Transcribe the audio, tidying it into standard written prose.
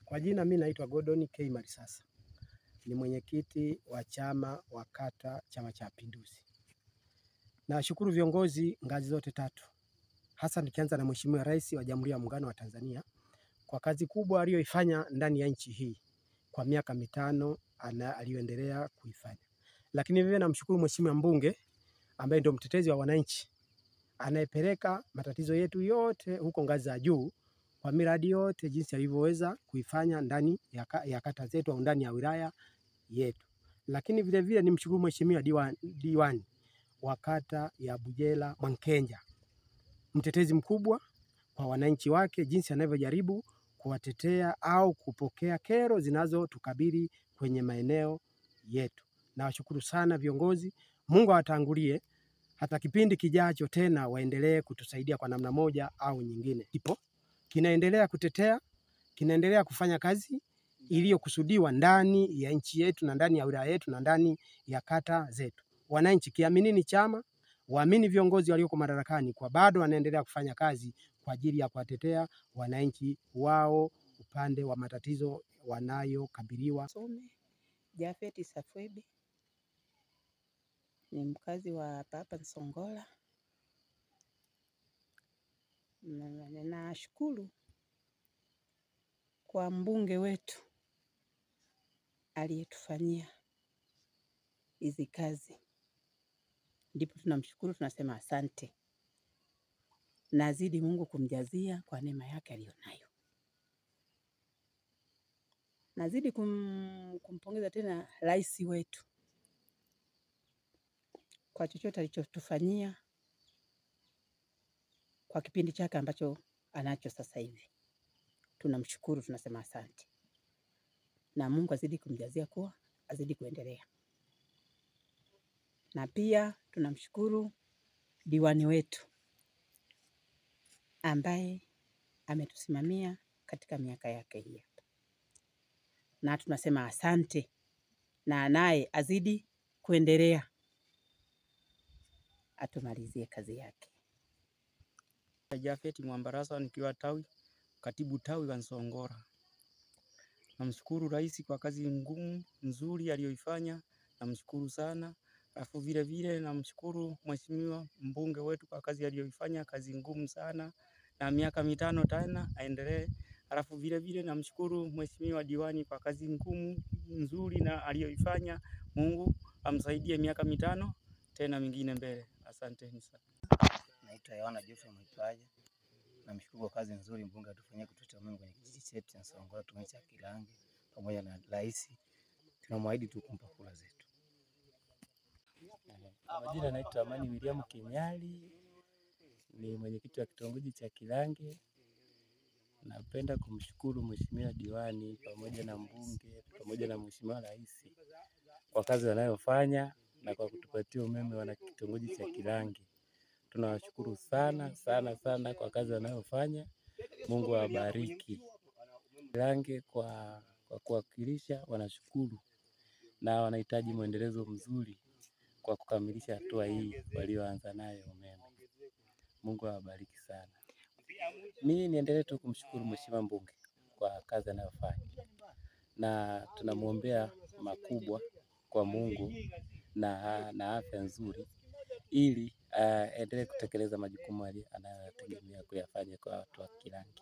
Kwa jina mimi naitwa Gordon K. Marisasa. Ni mwenyekiti wa chama wa kata Chama cha Mapinduzi. Nashukuru viongozi ngazi zote tatu. Hasa nikianza na Mheshimiwa Rais wa Jamhuri ya Muungano wa Tanzania kwa kazi kubwa aliyoifanya ndani ya nchi hii kwa miaka mitano aliyoendelea kuifanya. Lakini vile namshukuru Mheshimiwa mbunge ambaye ndio mtetezi wa wananchi, anayepeleka matatizo yetu yote huko ngazi za juu kwa miradi yote jinsi alivyoweza kuifanya ndani ya kata zetu au ndani ya wilaya yetu. Lakini vile vile nimshukuru Mheshimiwa diwani wa kata ya Bujela Mwankenja, mtetezi mkubwa kwa wananchi wake, jinsi anavyojaribu kuwatetea au kupokea kero zinazotukabili kwenye maeneo yetu. Nawashukuru sana viongozi, Mungu awatangulie hata kipindi kijacho tena waendelee kutusaidia kwa namna moja au nyingine. Kinaendelea kutetea, kinaendelea kufanya kazi iliyokusudiwa ndani ya nchi yetu na ndani ya wilaya yetu na ndani ya kata zetu. Wananchi kiaminini chama, waamini viongozi walioko madarakani kwa bado wanaendelea kufanya kazi kwa ajili ya kuwatetea wananchi wao upande wa matatizo wanayokabiliwa. Jafeti Safwedi ni mkazi wa hapa Nsongola. Nashukuru kwa mbunge wetu aliyetufanyia hizi kazi, ndipo tunamshukuru, tunasema asante. Nazidi Mungu kumjazia kwa neema yake aliyonayo. Nazidi kumpongeza tena rais wetu kwa chochote alichotufanyia kwa kipindi chake ambacho anacho sasa hivi. Tunamshukuru, tunasema asante. Na Mungu azidi kumjazia kuwa azidi kuendelea. Na pia tunamshukuru diwani wetu ambaye ametusimamia katika miaka yake hii. Na tunasema asante, na naye azidi kuendelea, atumalizie kazi yake. Jafeti Mwambarasa nikiwa katibu tawi wa Nsongola. Namshukuru rais kwa kazi ngumu nzuri aliyoifanya, namshukuru sana. Alafu vile vile namshukuru mheshimiwa mbunge wetu kwa kazi aliyoifanya, kazi ngumu sana, na miaka mitano tena aendelee. Alafu vile vile namshukuru mheshimiwa diwani kwa kazi ngumu nzuri na aliyoifanya. Mungu amsaidie miaka mitano tena mingine mbele. Asanteni sana. Naitwa Yohana Joseph Mtwaje. Namshukuru kwa kazi nzuri mbunge atufanyia kututetea Mungu kwenye kijiji chetu cha Nsongola tumecha Kilange pamoja na rais. Tunamwahidi tu kumpa kura zetu. Kwa majina naitwa Amani William Kinyali, ni mwenyekiti wa kitongoji cha Kilange. Napenda kumshukuru mheshimiwa diwani pamoja na mbunge pamoja na mheshimiwa rais kwa kazi wanayofanya na kwa kutupatia umeme wana kitongoji cha Kilange. Tunawashukuru sana sana sana kwa kazi wanayofanya. Mungu awabariki. Kilange kwa kuwakilisha wanashukuru na wanahitaji muendelezo mzuri kwa kukamilisha hatua hii walioanza nayo umeme. Mungu awabariki sana. Mimi niendelee tu kumshukuru mheshimiwa mbunge kwa kazi anayofanya, na tunamuombea makubwa kwa Mungu na afya nzuri ili endelee kutekeleza majukumu anayotegemea kuyafanya kwa watu wa Kilange.